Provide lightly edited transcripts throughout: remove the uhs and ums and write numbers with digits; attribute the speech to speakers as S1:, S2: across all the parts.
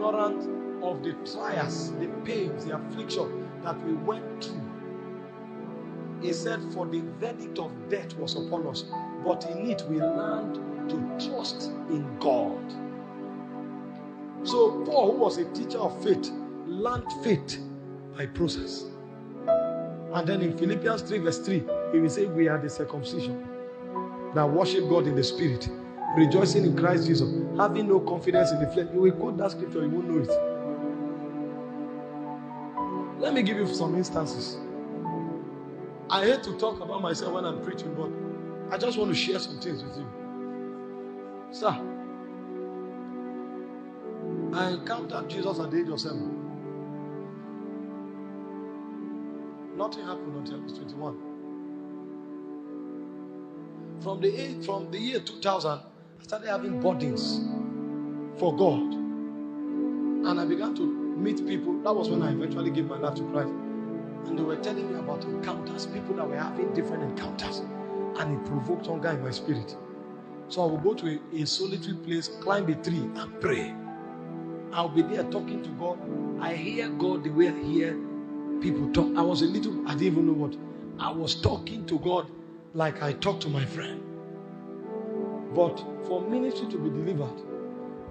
S1: ignorant of the trials, the pains, the affliction that we went through. He said, for the verdict of death was upon us, but in it we learned to trust in God. So Paul, who was a teacher of faith, learned faith by process. And then in Philippians 3 verse 3, he will say, we are the circumcision that worship God in the spirit, rejoicing in Christ Jesus, having no confidence in the flesh. You will quote that scripture, you won't know it. Let me give you some instances. I hate to talk about myself when I'm preaching, but I just want to share some things with you. Sir, I encountered Jesus at the age of 7. Nothing happened until I was 21. From the year 2000, I started having burdens for God. And I began to meet people. That was when I eventually gave my life to Christ. And they were telling me about encounters, people that were having different encounters. And it provoked hunger in my spirit. So I will go to a solitary place, climb a tree and pray. I'll be there talking to God. I hear God the way I hear people talk. I didn't even know what. I was talking to God like I talk to my friend. But for ministry to be delivered,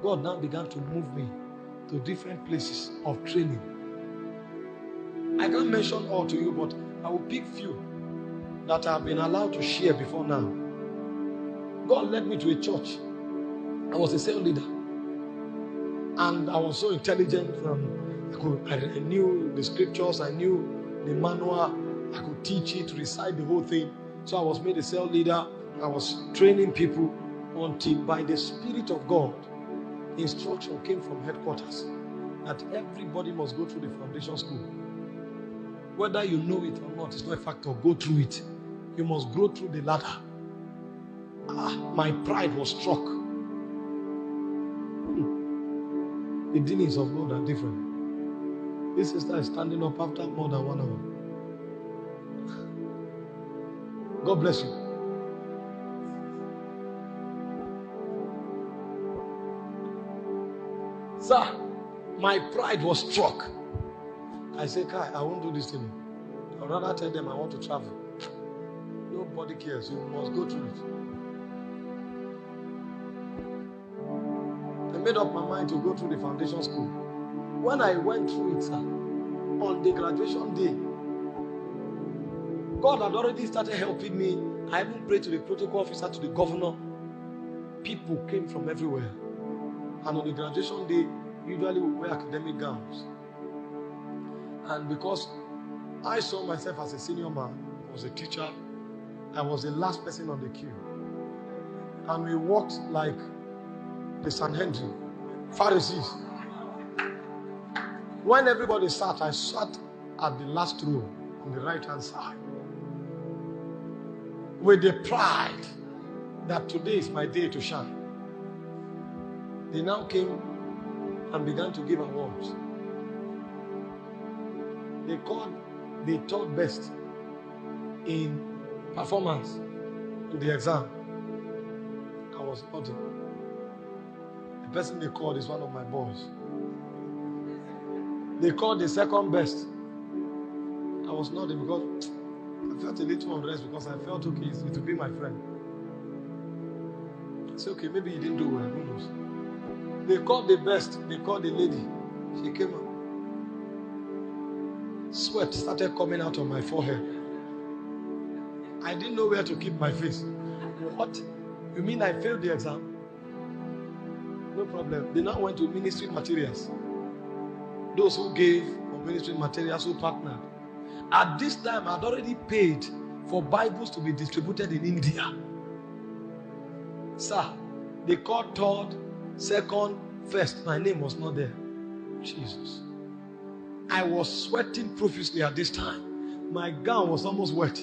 S1: God now began to move me to different places of training. I can't mention all to you, but I will pick few that I've been allowed to share before now. God led me to a church. I was a cell leader. And I was so intelligent. I knew the scriptures. I knew the manual. I could teach it, recite the whole thing. So I was made a cell leader. I was training people until by the Spirit of God, instruction came from headquarters that everybody must go through the foundation school. Whether you know it or not, it's not a factor. Go through it. You must grow through the ladder. My pride was struck. The dealings of God are different. This sister is standing up after more than 1 hour. God bless you. Sir, my pride was struck. I said, Kai, I won't do this to you. I'd rather tell them I want to travel. Nobody cares. You must go through it. I made up my mind to go through the foundation school. When I went through it, sir, on the graduation day, God had already started helping me. I even prayed to the protocol officer, to the governor. People came from everywhere. And on the graduation day, usually we wear academic gowns. And because I saw myself as a senior man, I was a teacher, I was the last person on the queue. And we walked like the Sanhedrin, Pharisees. When everybody sat, I sat at the last row on the right-hand side. With the pride that today is my day to shine. They now came and began to give awards. They called the third best in performance in the exam. I was nothing. The person they called is one of my boys. They called the second best. I was nothing because I felt a little unrest because I felt okay, it would be my friend. I said, okay, maybe he didn't do well, who knows? They called the best, they called the lady. She came up. Sweat started coming out of my forehead. I didn't know where to keep my face. What? You mean I failed the exam? No problem. They now went to ministry materials. Those who gave for ministry materials, who partnered. At this time, I had already paid for Bibles to be distributed in India. Sir, they called third, second, first. My name was not there. Jesus. I was sweating profusely at this time. My gown was almost wet.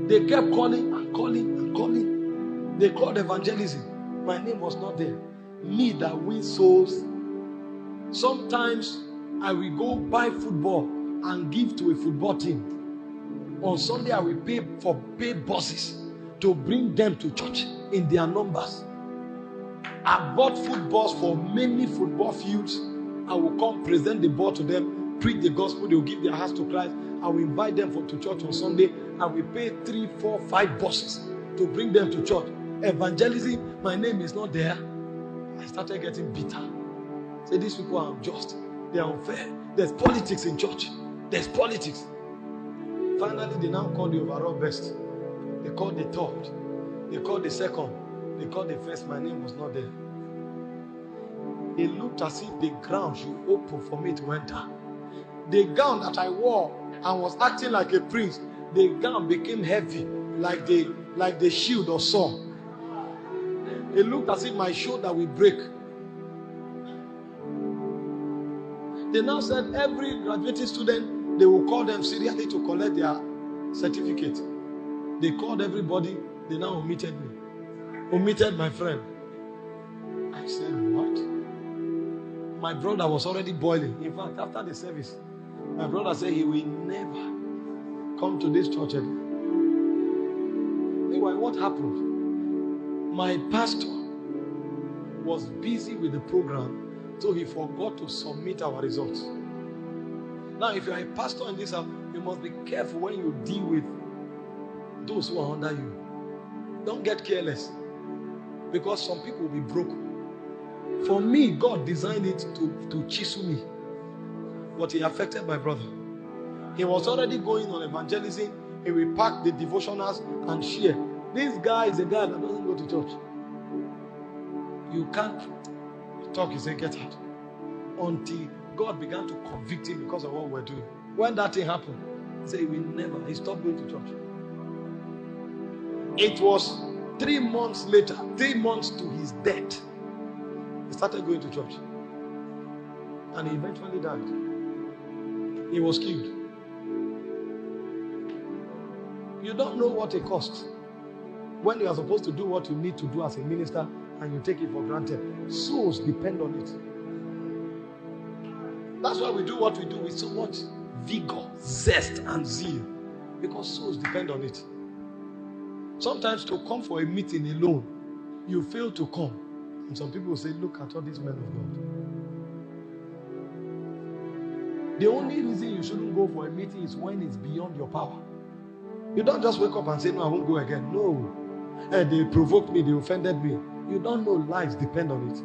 S1: They kept calling and calling and calling. They called evangelism. My name was not there. Me that wins souls. Sometimes I will go buy football and give to a football team. On Sunday I will pay for paid buses to bring them to church in their numbers. I bought footballs for many football fields. I will come present the ball to them, preach the gospel. They will give their hearts to Christ. I will invite them to church on Sunday. I will pay 3, 4, 5 buses to bring them to church. Evangelism, my name is not there. I started getting bitter. Say, these people are unjust. They are unfair. There's politics in church. There's politics. Finally, they now call the overall best. They called the third. They called the second. They called the first. My name was not there. It looked as if the ground should open for me to enter. The gown that I wore and was acting like a prince, the gown became heavy, like the shield or sword. It looked as if my shoulder will break. They now said every graduating student, they will call them seriously to collect their certificate. They called everybody. They now omitted me. Omitted my friend. I said, what? My brother was already boiling. In fact, after the service, my brother said he will never come to this church again. Anyway, what happened? My pastor was busy with the program, so he forgot to submit our results. Now, if you are a pastor in this house, you must be careful when you deal with those who are under you. Don't get careless, because some people will be broken. For me, God designed it to chisel me, but he affected my brother. He was already going on evangelism. He will pack the devotionals and share. This guy is a guy that doesn't go to church. You can't talk, he said, get out. Until God began to convict him because of what we're doing. When that thing happened, he said he will never. He stopped going to church. It was 3 months later, 3 months to his death, he started going to church. And he eventually died. He was killed. You don't know what it costs when you are supposed to do what you need to do as a minister and you take it for granted. Souls depend on it. That's why we do what we do with so much vigor, zest, and zeal. Because souls depend on it. Sometimes to come for a meeting alone, you fail to come. And some people will say, look at all these men of God. The only reason you shouldn't go for a meeting is when it's beyond your power. You don't just wake up and say, no, I won't go again. No. They provoked me, they offended me. You don't know lives depend on it.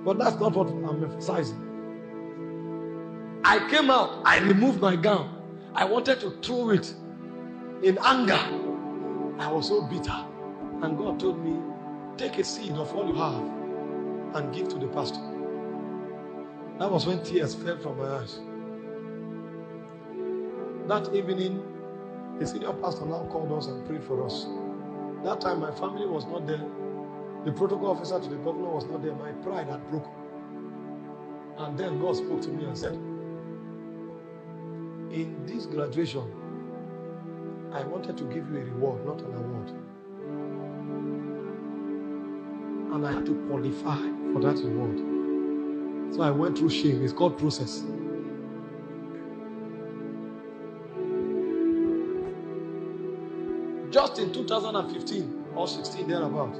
S1: But that's not what I'm emphasizing. I came out, I removed my gown. I wanted to throw it in anger. I was so bitter. And God told me, take a seed of all you have and give to the pastor. That was when tears fell from my eyes. That evening, the senior pastor now called us and prayed for us. That time my family was not there. The protocol officer to the governor was not there. My pride had broken. And then God spoke to me and said, in this graduation, I wanted to give you a reward, not an award. And I had to qualify for that reward. So I went through shame. It's called process. Just in 2015 or 16 thereabout,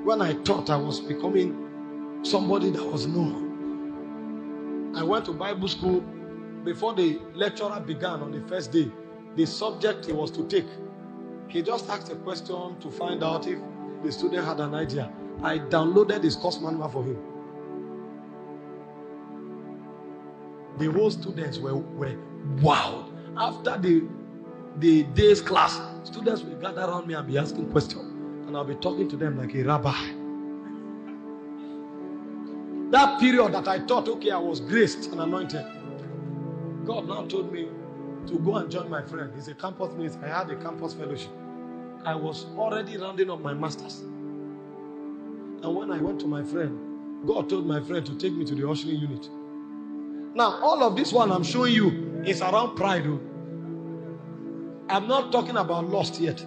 S1: when I thought I was becoming somebody that was known, I went to Bible school. Before the lecturer began on the first day, the subject he was to take, he just asked a question to find out if the student had an idea. I downloaded his course manual for him. The whole students were wowed. After the day's class, students will gather around me and be asking questions, and I'll be talking to them like a rabbi. That period that I thought, okay, I was graced and anointed, God now told me to go and join my friend. He's a campus minister. I had a campus fellowship. I was already rounding up my master's. And when I went to my friend, God told my friend to take me to the ushering unit. Now, all of this one I'm showing you is around pride. I'm not talking about lust yet.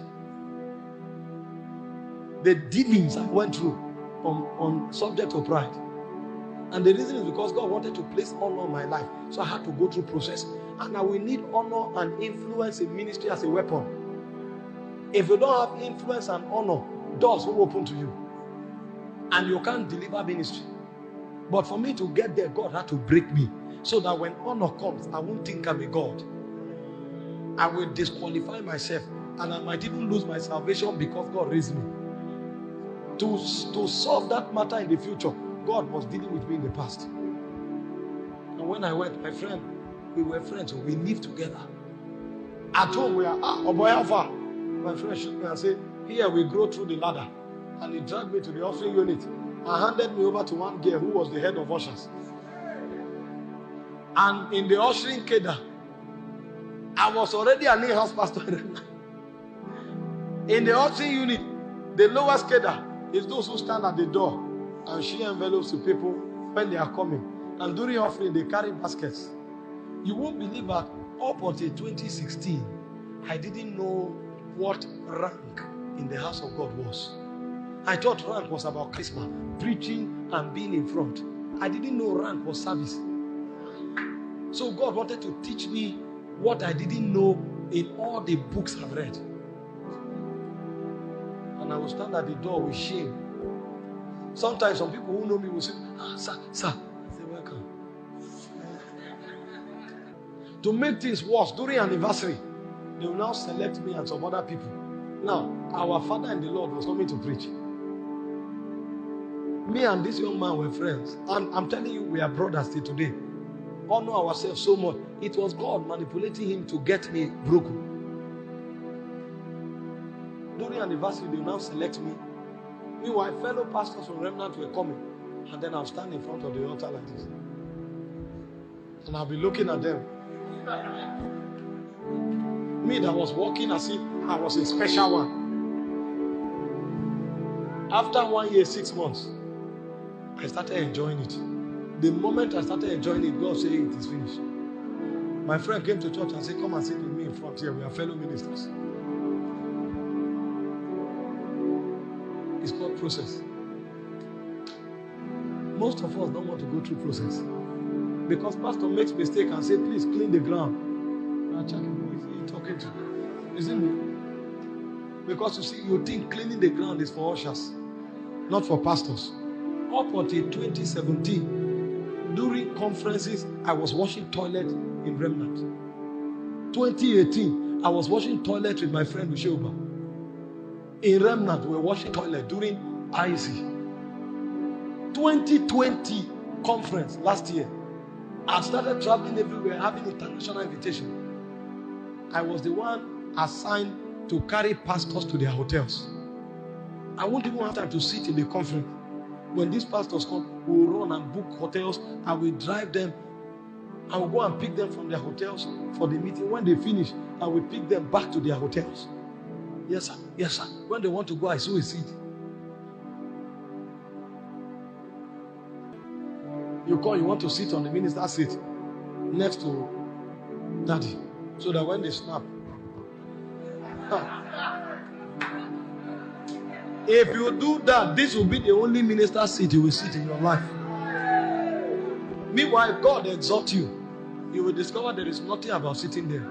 S1: The dealings I went through on subject of pride. And the reason is because God wanted to place honor in my life. So I had to go through process. And I will need honor and influence in ministry as a weapon. If you don't have influence and honor, doors will open to you. And you can't deliver ministry. But for me to get there, God had to break me. So that when honor comes, I won't think I'm a God. I will disqualify myself. And I might even lose my salvation because God raised me. To solve that matter in the future, God was dealing with me in the past. And when I went, my friend, we were friends. We lived together. At home, we are, oh boy, how far? My friend shook me and said, here we grow through the ladder. And he dragged me to the ushering unit and handed me over to one girl who was the head of ushers. And in the ushering cadre, I was already an in-house pastor. In the ushering unit, the lowest cadre is those who stand at the door and share envelopes to people when they are coming. And during offering, they carry baskets. You won't believe that up until 2016, I didn't know what rank in the house of God was. I thought rank was about charisma, preaching and being in front. I didn't know rank was service. So God wanted to teach me what I didn't know in all the books I've read. And I will stand at the door with shame. Sometimes some people who know me will say, sir. I say, welcome. To make things worse, during anniversary, they will now select me and some other people. Now, our father in the Lord was coming to preach. Me and this young man were friends. And I'm telling you, we are brothers till today. Honor ourselves so much. It was God manipulating him to get me broken. During anniversary, they will now select me. Meanwhile, fellow pastors from Remnant were coming. And then I'll stand in front of the altar like this. And I'll be looking at them. Me that was walking as if I was a special one. After 1 year, 6 months, I started enjoying it. The moment I started enjoying it, God said it is finished. My friend came to church and said, come and sit with me in front here. We are fellow ministers. It's called process. Most of us don't want to go through process. Because pastor makes mistake and say, please clean the ground. I'm checking, who is he talking to? Is it me? Because you see, you think cleaning the ground is for ushers, not for pastors. Up until 2017, during conferences, I was washing toilet in Remnant. 2018, I was washing toilet with my friend Usheuba. In Remnant, we were washing toilet during IC. 2020 conference last year, I started traveling everywhere, having international invitation. I was the one assigned to carry pastors to their hotels. I won't even have time to sit in the conference. When these pastors come, we will run and book hotels. I will drive them. I will go and pick them from their hotels for the meeting. When they finish, I will pick them back to their hotels. Yes, sir. Yes, sir. When they want to go, I sow a seed. You call, you want to sit on the minister's seat next to daddy, so that when they snap, if you do that, this will be the only minister's seat you will sit in your life. Meanwhile, if God exalts you, you will discover there is nothing about sitting there.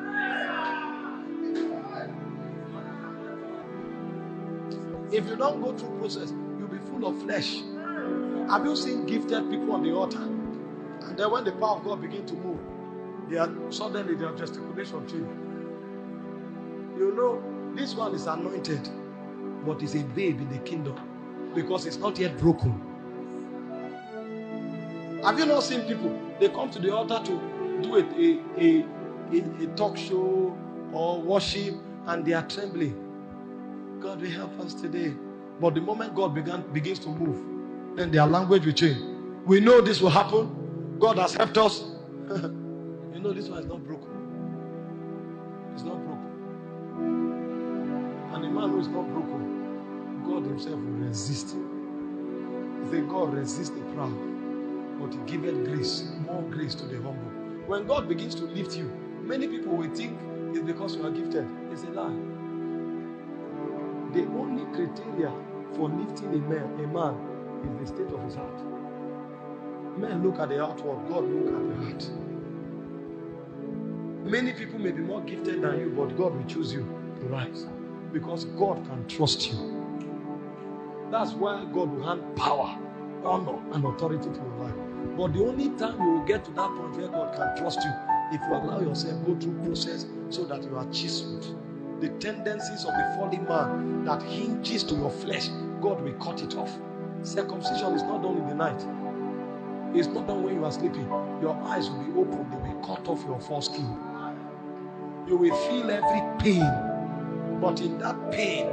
S1: If you don't go through process, you'll be full of flesh. Have you seen gifted people on the altar? And then when the power of God begins to move, suddenly their gesticulation change. You know, this one is anointed, but is a babe in the kingdom because it's not yet broken. Have you not seen people? They come to the altar to do a talk show or worship, and they are trembling. God will help us today. But the moment God begins to move, then their language will change. We know this will happen. God has helped us. You know, this one is not broken. It's not broken. And a man who is not broken, God himself will resist him. He said, God resists the proud, but he giveth grace, more grace to the humble. When God begins to lift you, many people will think it's because you are gifted. It's a lie. The only criteria for lifting a man is the state of his heart. Men look at the outward, God look at the heart. Many people may be more gifted than you, but God will choose you to rise because God can trust you. That's why God will hand power, honor, and authority to your life. But the only time you will get to that point where God can trust you, if you allow yourself go through process so that you are chiseled. The tendencies of the fallen man that hinges to your flesh, God will cut it off. Circumcision is not done in the night. It's not done when you are sleeping. Your eyes will be open. They will cut off your foreskin. You will feel every pain. But in that pain,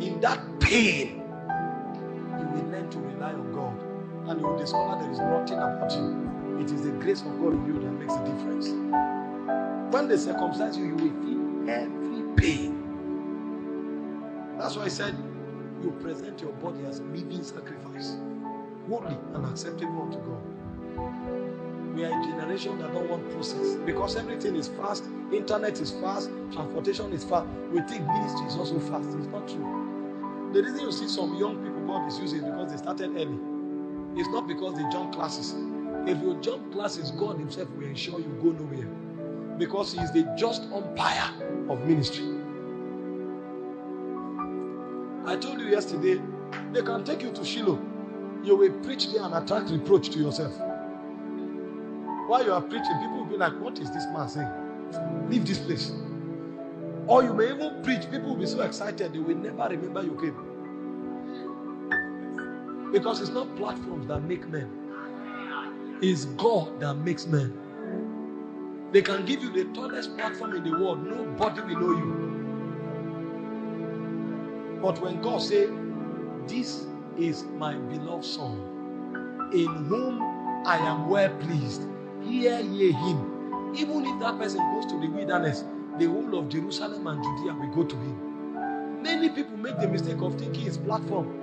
S1: you will learn to rely on God. And you will discover there is nothing about you. It is the grace of God in you that makes the difference. When they circumcise you, you will feel every pain. That's why I said, you present your body as a living sacrifice, holy and acceptable unto God. We are a generation that don't want process because everything is fast, internet is fast, transportation is fast. We think ministry is also fast. It's not true. The reason you see some young people God is using is because they started early. It's not because they jump classes. If you jump classes, God himself will ensure you go nowhere because he is the just umpire of ministry. I told you yesterday, they can take you to Shiloh. You will preach there and attract reproach to yourself. While you are preaching, people will be like, what is this man saying? Leave this place. Or you may even preach, people will be so excited, they will never remember you came. Because it's not platforms that make men. It's God that makes men. They can give you the tallest platform in the world. Nobody will know you. But when God says, this is my beloved son, in whom I am well pleased, hear ye him. Even if that person goes to the wilderness, the whole of Jerusalem and Judea will go to him. Many people make the mistake of thinking it's platform.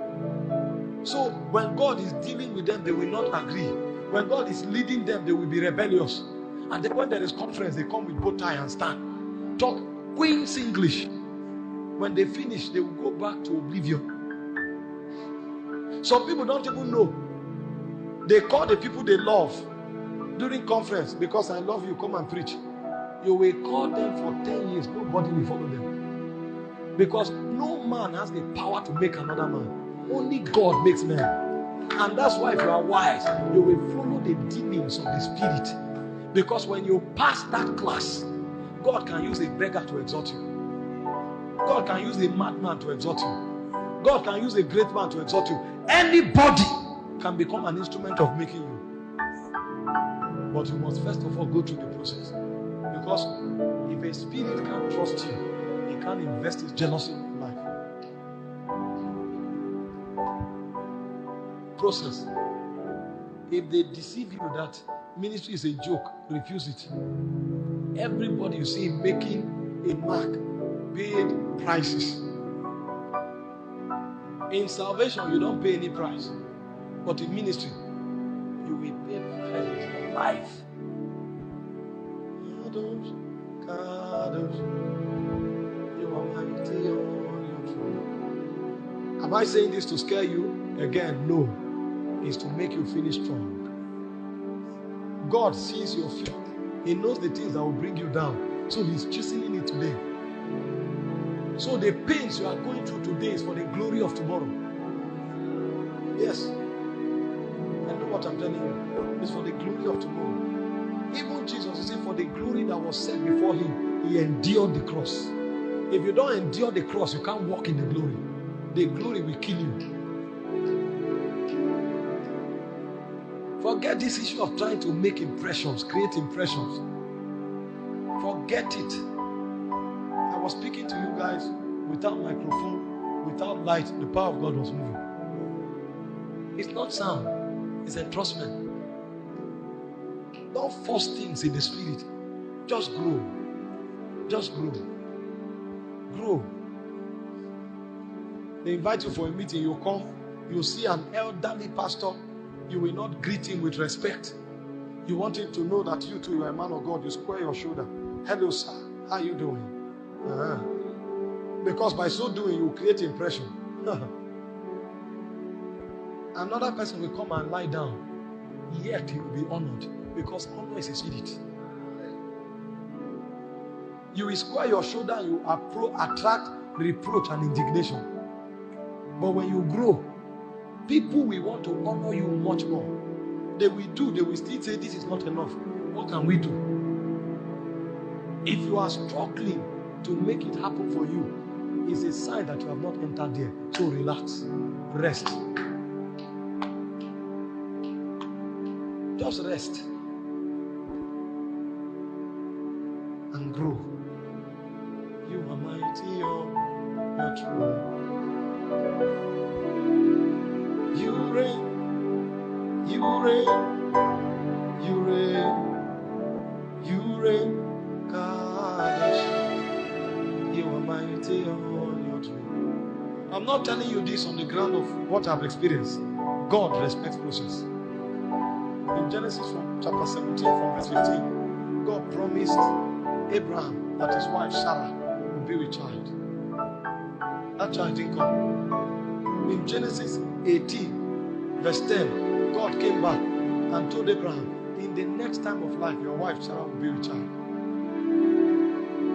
S1: So when God is dealing with them, they will not agree. When God is leading them, they will be rebellious. And then when there is conference, they come with bow tie and stand. Talk Queen's English. When they finish, they will go back to oblivion. Some people don't even know. They call the people they love during conference, because I love you, come and preach. You will call them for 10 years, nobody will follow them. Because no man has the power to make another man. Only God makes men. And that's why if you are wise, you will follow the dealings of the Spirit. Because when you pass that class, God can use a beggar to exhort you. God can use a madman to exhort you. God can use a great man to exhort you. Anybody can become an instrument of making you. But you must first of all go through the process. Because if a spirit can't trust you, he can't invest his jealousy in your life. Process. If they deceive you that ministry is a joke, refuse it. Everybody you see making a mark, paid prices. In salvation, you don't pay any price. But in ministry, you will pay prices for life. You are mighty on your throne. Am I saying this to scare you? Again, no. It's to make you finish strong. God sees your feet. He knows the things that will bring you down. So he's chastening it today. So the pains you are going through today is for the glory of tomorrow. Yes. I know what I'm telling you. It's for the glory of tomorrow. Even Jesus, you see, for the glory that was set before him, he endured the cross. If you don't endure the cross, you can't walk in the glory. The glory will kill you. Forget this issue of trying to make impressions, create impressions. Forget it. I was speaking to you guys without microphone, without light. The power of God was moving. It's not sound. It's entrustment. Don't force things in the spirit. Just grow. Just grow. Grow. They invite you for a meeting. You come. You see an elderly pastor. You will not greet him with respect. You want him to know that you too, you are a man of God. You square your shoulder. Hello, sir. How are you doing? Because by so doing, you create impression. Another person will come and lie down. Yet he will be honored. Because honor is a spirit. You will square your shoulder and you attract reproach and indignation. But when you grow, people will want to honor you much more. They will still say this is not enough. What can we do? If you are struggling to make it happen for you, it's a sign that you have not entered there. So relax, rest. Just rest and grow. You are mighty on your throne. You reign, you reign, you reign, you reign, Kadosh. You are mighty on your throne. I'm not telling you this on the ground of what I've experienced. God respects process. In Genesis from chapter 17 from verse 15, God promised Abraham that his wife Sarah would be with child. That child didn't come. In Genesis 18 verse 10, God came back and told Abraham, in the next time of life, your wife Sarah will be with child.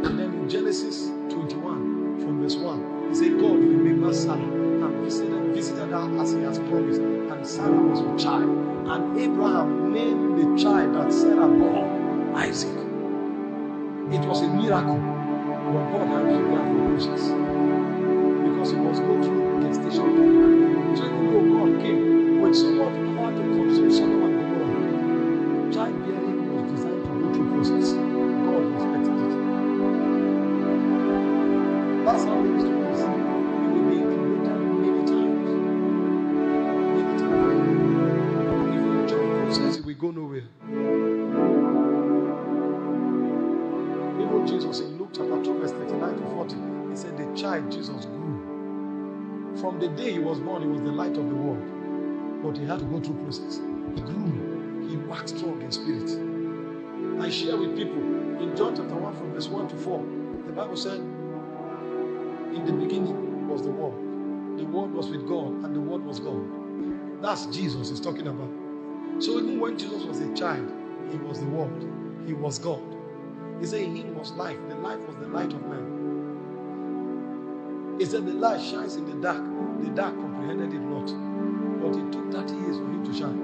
S1: And then in Genesis 21 from verse 1, he said, God remembered Sarah and visited her as he has promised, and Sarah was with child. And Abraham named the child that Sarah bore Isaac. It was a miracle, but God had to grant the process because he was going through gestation. So even though God came with so much power to consume Sodom and Gomorrah, childbearing was designed to go through process. God respected it. That's how it used to be. It will be incubated many times. Many times. If you join process, you will go nowhere. Even Jesus in Luke chapter 2 verse 39 to 40, he said the child Jesus grew. From the day he was born, he was the light of the world. But he had to go through process. He grew. He waxed strong in spirit. I share with people in John chapter 1 from verse 1 to 4, the Bible said, in the beginning was the Word. The Word was with God, and the Word was God. That's Jesus he's talking about. So even when Jesus was a child, he was the Word. He was God. He said in him was life. The life was the light of man. He said the light shines in the dark. The dark comprehended it not. But it took 30 years for him to shine.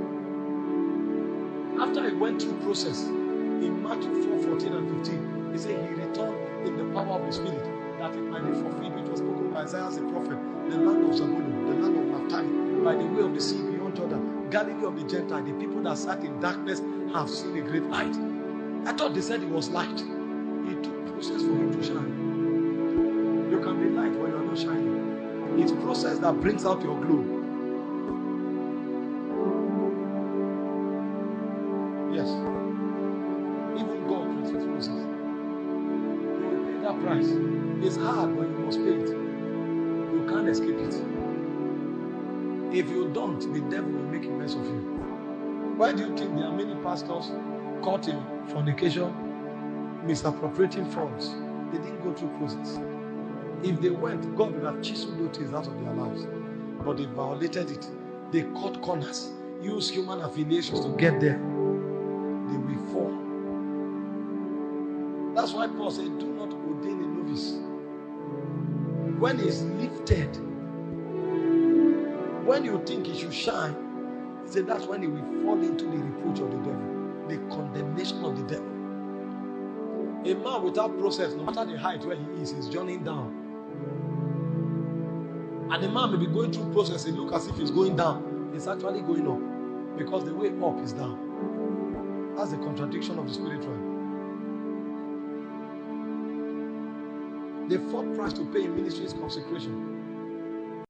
S1: After he went through process, in Matthew 4:14 and 15, he said he returned in the power of the Spirit, that it might be fulfilled which was spoken by Isaiah the prophet, the land of Zabulon, the land of Naphtali, by the way of the sea beyond Jordan, Galilee of the Gentiles, the people that sat in darkness have seen a great light. I thought they said it was light. It took process for him to shine. You can be light when you are not shining. It's process that brings out your glow. Yes. Even God respects process. You will pay that price. It's hard, but you must pay it. You can't escape it. If you don't, the devil will make a mess of you. Why do you think there are many pastors caught in fornication, misappropriating funds? They didn't go through process. If they went, God would have chiseled those things out of their lives. But they violated it. They cut corners, used human affiliations to get there. They will fall. That's why Paul said, do not ordain a novice. When he's lifted, when you think he should shine, he said that's when he will fall into the reproach of the devil, the condemnation of the devil. A man without process, no matter the height where he is journeying down. And a man may be going through process, it looks as if he's going down. It's actually going up, because the way up is down. That's the contradiction of the spiritual. The fourth price to pay in ministry is consecration.